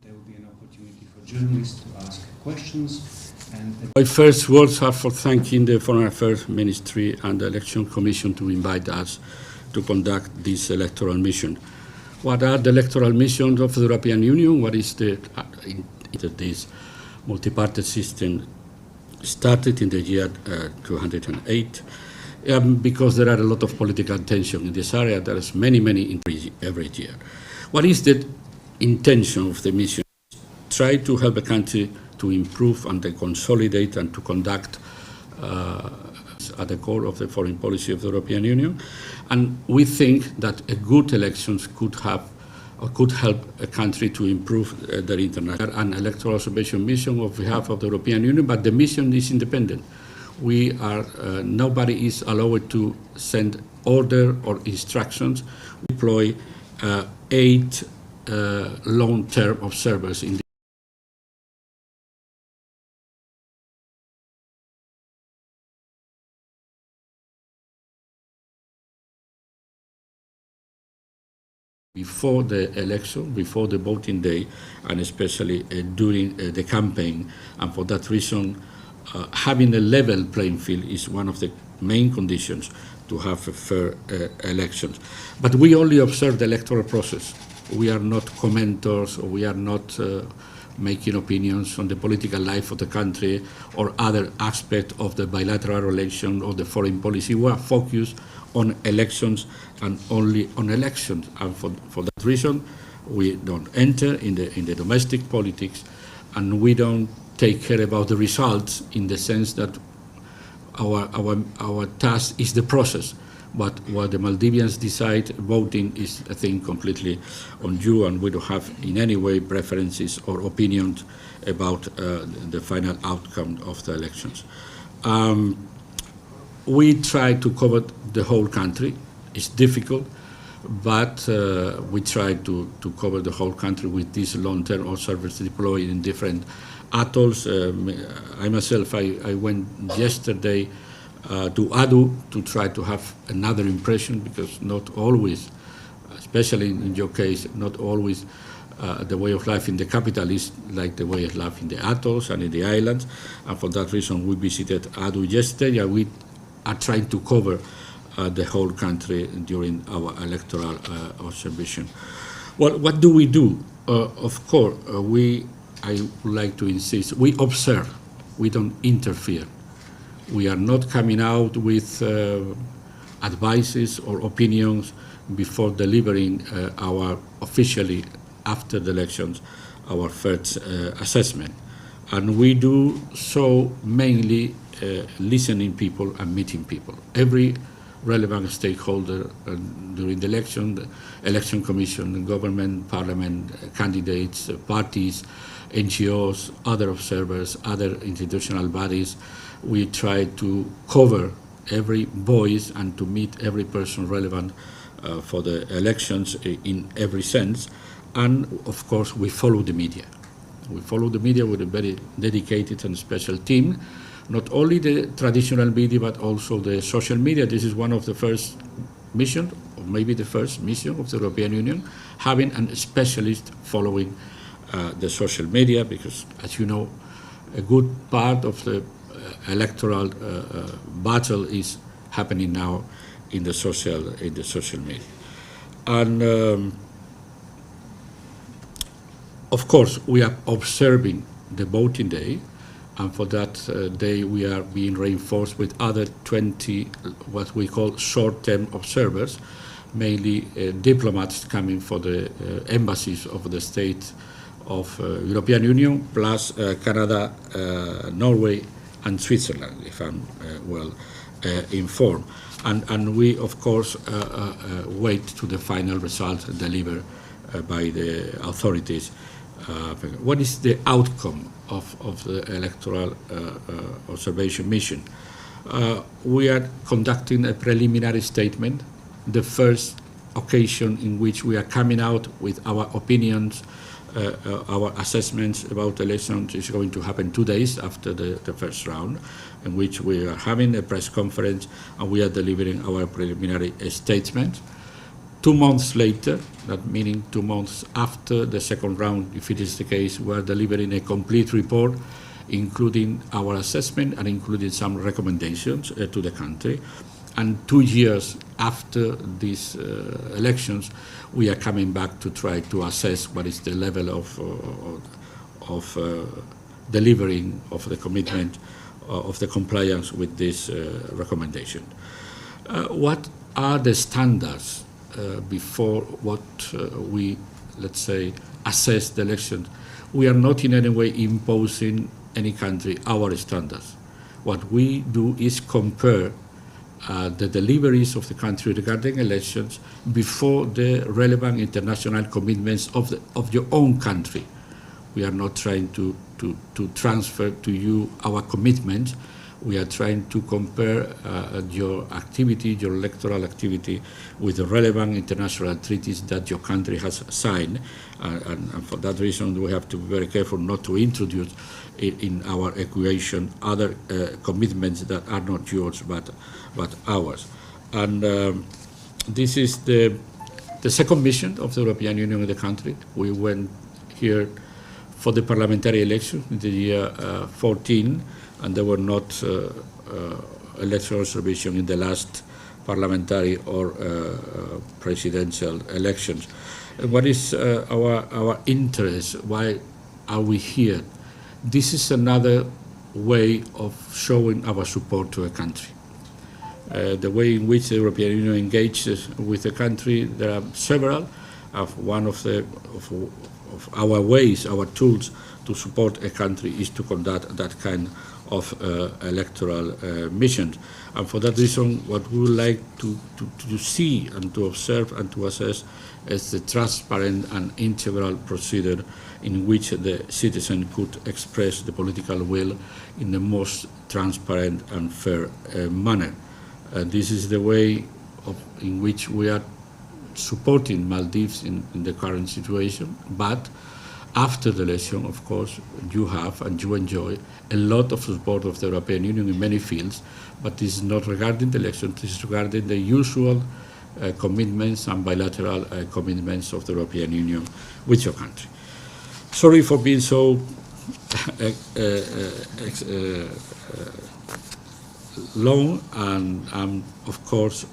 There will be an opportunity for journalists to ask questions. My first words are for thanking the Foreign Affairs Ministry and the Election Commission to invite us to conduct this electoral mission. What are the electoral missions of the European Union? What is this multi-party system started in the year 2008? Because there are a lot of political tension in this area. There is many increase every year. What is the intention of the mission? Try to help a country to improve and to consolidate and to conduct at the core of the foreign policy of the European Union. And we think that a good elections could help a country to improve their international and electoral observation mission on behalf of the European Union, but the mission is independent. We are, nobody is allowed to send order or instructions. We deploy 8 long-term observers in before the election, before the voting day, and especially during the campaign. And for that reason, having a level playing field is one of the main conditions to have a fair elections. But we only observe the electoral process. We are not commenters, or we are not making opinions on the political life of the country or other aspect of the bilateral relation or the foreign policy. We are focused on elections and only on elections. And for that reason, we don't enter in the domestic politics, and we don't take care about the results in the sense that our task is the process. But what the Maldivians decide, voting is a thing completely on you, and we don't have in any way preferences or opinions about the final outcome of the elections. We try to cover the whole country. It's difficult, but we try to cover the whole country with these long-term observers deployed in different atolls. I myself, I went yesterday to Adu to try to have another impression, because not always, especially in your case, not always the way of life in the capital is like the way of life in the atolls and in the islands. And for that reason, we visited Adu yesterday, and we are trying to cover the whole country during our electoral observation. Well, what do we do? Of course, I would like to insist, we observe, we don't interfere. We are not coming out with advices or opinions before delivering our officially, after the elections, our first assessment. And we do so mainly listening people and meeting people. Every relevant stakeholder during the election, the election commission, the government, parliament, candidates, parties, NGOs, other observers, other institutional bodies. We try to cover every voice and to meet every person relevant for the elections in every sense. And of course, we follow the media. We follow the media with a very dedicated and special team. Not only the traditional media, but also the social media. This is one of the first missions, or maybe the first mission of the European Union, having a specialist following the social media, because, as you know, a good part of the electoral battle is happening now in the social media. And of course, we are observing the voting day. And for that day, we are being reinforced with other 20, what we call short-term observers, mainly diplomats coming for the embassies of the state of European Union, plus Canada, Norway, and Switzerland, if I'm well informed. And we, of course, wait to the final result delivered by the authorities. What is the outcome of the electoral observation mission? We are conducting a preliminary statement, the first occasion in which we are coming out with our opinions, our assessments about elections is going to happen 2 days after the first round, in which we are having a press conference and we are delivering our preliminary statement. 2 months later, that meaning 2 months after the second round, if it is the case, we are delivering a complete report, including our assessment and including some recommendations to the country. And 2 years after these elections, we are coming back to try to assess what is the level of delivering of the commitment of the compliance with this recommendation. What are the standards before what we, let's say, assess the elections? We are not in any way imposing any country our standards. What we do is compare the deliveries of the country regarding elections before the relevant international commitments of your own country. We are not trying to transfer to you our commitments. We are trying to compare your activity, your electoral activity, with the relevant international treaties that your country has signed. And for that reason, we have to be very careful not to introduce in our equation other commitments that are not yours but ours. And this is the second mission of the European Union in the country. We went here for the parliamentary election in the year 14, and there were not electoral observation in the last parliamentary or presidential elections. What is our interest? Why are we here? This is another way of showing our support to a country. The way in which the European Union engages with the country, there are several. One of our ways, our tools to support a country is to conduct that kind of electoral missions. And for that reason, what we would like to see and to observe and to assess is the transparent and integral procedure in which the citizen could express the political will in the most transparent and fair manner. This is the way in which we are supporting Maldives in the current situation, but after the election, of course, you have and you enjoy a lot of support of the European Union in many fields, but this is not regarding the election, this is regarding the usual commitments and bilateral commitments of the European Union with your country. Sorry for being so long, and I'm, of course,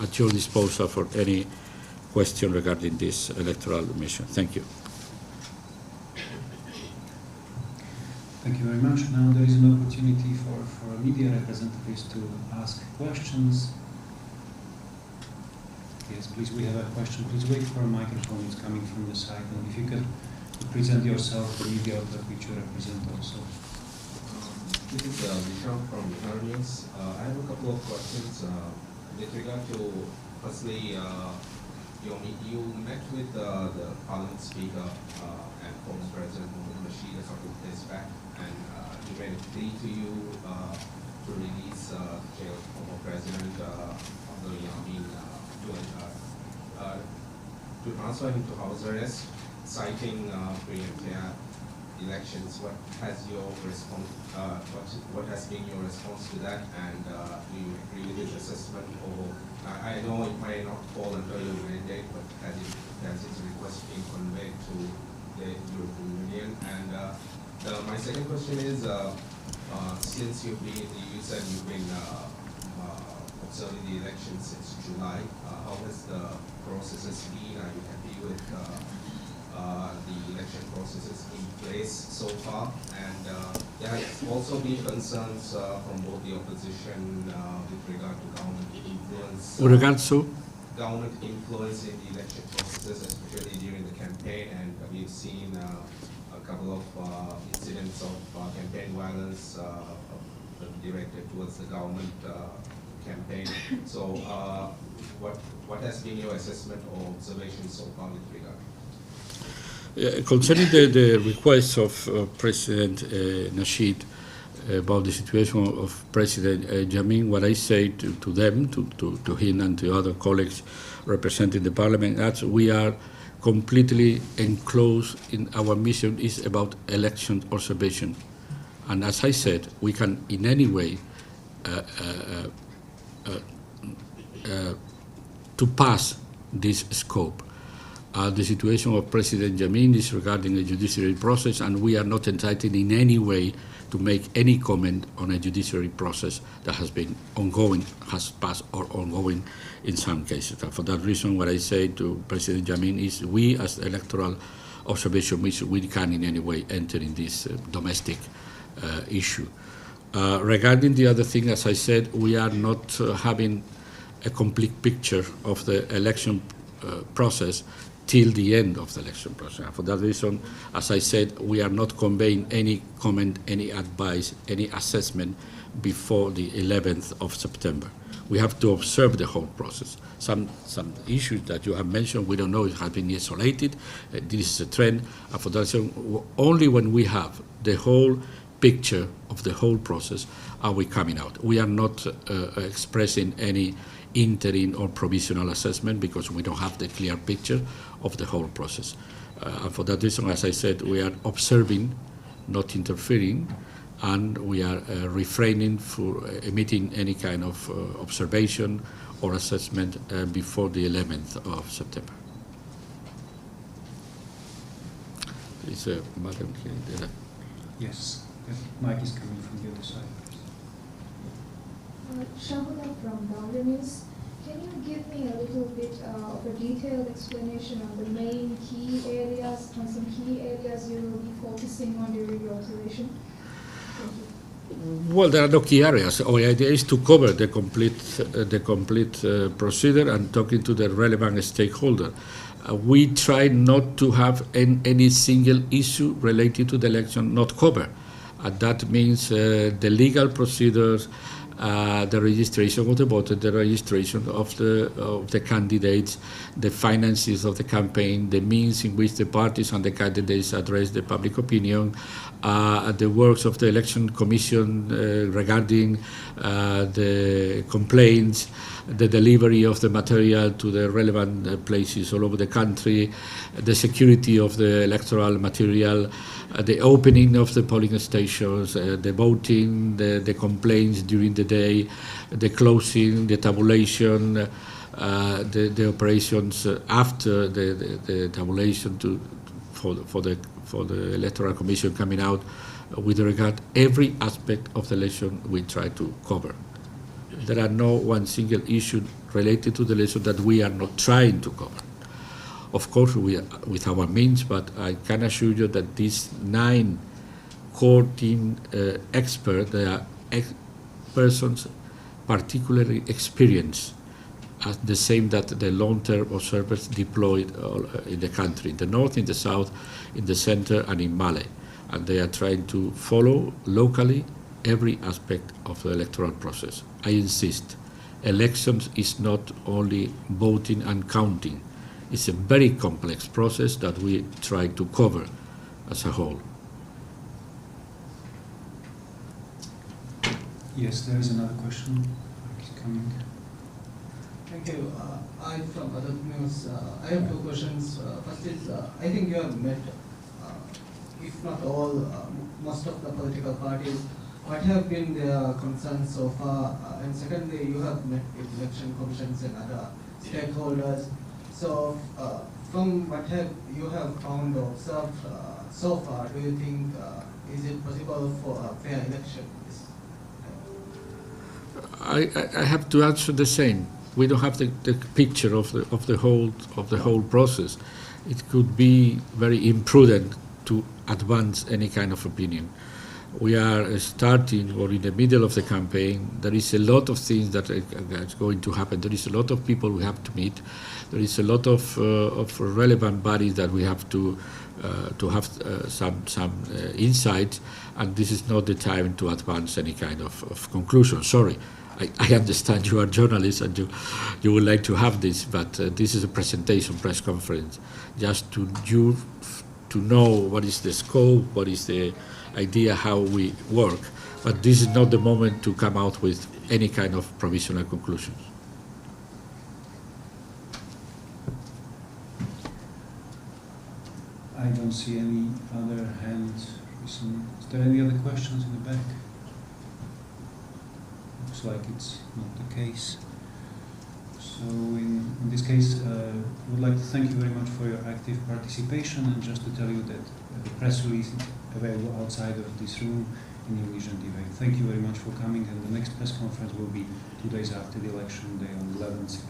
at your disposal for any question regarding this electoral mission. Thank you. Thank you very much. Now there is an opportunity for media representatives to ask questions. Yes, please, we have a question. Please wait for a microphone. It's coming from the side. And if you could present yourself, the media outlet which you represent also. This is Vishal from Bihar News. I have a couple of questions with regard to, firstly, you met with the Parliament Speaker and former President Rashid a couple of days back, and he made a plea to you to release the former President Abdul Yamin to transfer him to house arrest, citing free and fair elections. What has your response? What has been your response to that? And do you agree with his assessment? Or I know it might not fall under your mandate, but has his request been conveyed to the European Union? And my second question is, since you said you've been observing the election since July, how has the processes been? Are you happy with the election processes in place so far? And there have also been concerns from both the opposition with regard to government influence. With regards to? Government influence in the election processes, especially during the campaign, and we've seen a couple of incidents of campaign violence directed towards the government campaign. So what has been your assessment or observation so far with regard? Concerning the request of President Nasheed about the situation of President Jammeh, what I say to them, to him and to other colleagues representing the Parliament, that we are completely enclosed in our mission is about election observation. And as I said, we can in any way to pass this scope. The situation of President Jammeh is regarding the judiciary process, and we are not entitled in any way to make any comment on a judiciary process that has been ongoing, has passed, or ongoing in some cases. And for that reason, what I say to President Jammeh is we, as electoral observation mission, we can in any way enter in this domestic issue. Regarding the other thing, as I said, we are not having a complete picture of the election process till the end of the election process. For that reason, as I said, we are not conveying any comment, any advice, any assessment before the 11th of September. We have to observe the whole process. Some issues that you have mentioned, we don't know if have been isolated. This is a trend. And for that reason, only when we have the whole picture of the whole process are we coming out. We are not expressing any interim or provisional assessment because we don't have the clear picture of the whole process. And for that reason, as I said, we are observing, not interfering, and we are refraining for emitting any kind of observation or assessment before the 11th of September. Is Madam here? Yes, the mic is coming from the other side. Shahula from Baahva News. Can you give me a little bit of a detailed explanation on the main key areas, on some key areas you will be focusing on during your observation? Thank you. Well, there are no key areas. Our idea is to cover the complete procedure and talking to the relevant stakeholder. We try not to have any single issue related to the election not covered. That means the legal procedures, the registration of the voter, the registration of the candidates, the finances of the campaign, the means in which the parties and the candidates address the public opinion, the works of the election commission regarding the complaints, the delivery of the material to the relevant places all over the country, the security of the electoral material, the opening of the polling stations, the voting, the complaints during the day, the closing, the tabulation, the operations after the tabulation for the electoral commission coming out. With regard every aspect of the election, we try to cover. There are no one single issue related to the election that we are not trying to cover. Of course, we are with our means, but I can assure you that these 9 core team experts, they are persons particularly experienced, as the same that the long-term observers deployed in the country, in the north, in the south, in the center, and in Mali. And they are trying to follow locally every aspect of the electoral process. I insist, elections is not only voting and counting. It's a very complex process that we try to cover as a whole. Yes, there is another question. It's coming. Thank you. I'm from Faraathu News. I have 2 questions. First is, I think you have met, if not all, most of the political parties. What have been their concerns so far? And secondly, you have met with election commissions and other stakeholders. So, from what you have found or observed so far, do you think is it possible for a fair election? I have to answer the same. We don't have the picture of the whole process. It could be very imprudent to advance any kind of opinion. We are starting or in the middle of the campaign. There is a lot of things that are going to happen. There is a lot of people we have to meet. There is a lot of relevant bodies that we have to have some insights, and this is not the time to advance any kind of conclusion. Sorry. I understand you are journalists and you would like to have this, but this is a presentation, press conference, just to know what is the scope, what is the idea, how we work. But this is not the moment to come out with any kind of provisional conclusions. I don't see any other hands recently. Is there any other questions in the back? Looks like it's not the case. So in this case, I would like to thank you very much for your active participation, and just to tell you that the press release is available outside of this room in English and debate. Thank you very much for coming, and the next press conference will be 2 days after the election day on the 11th.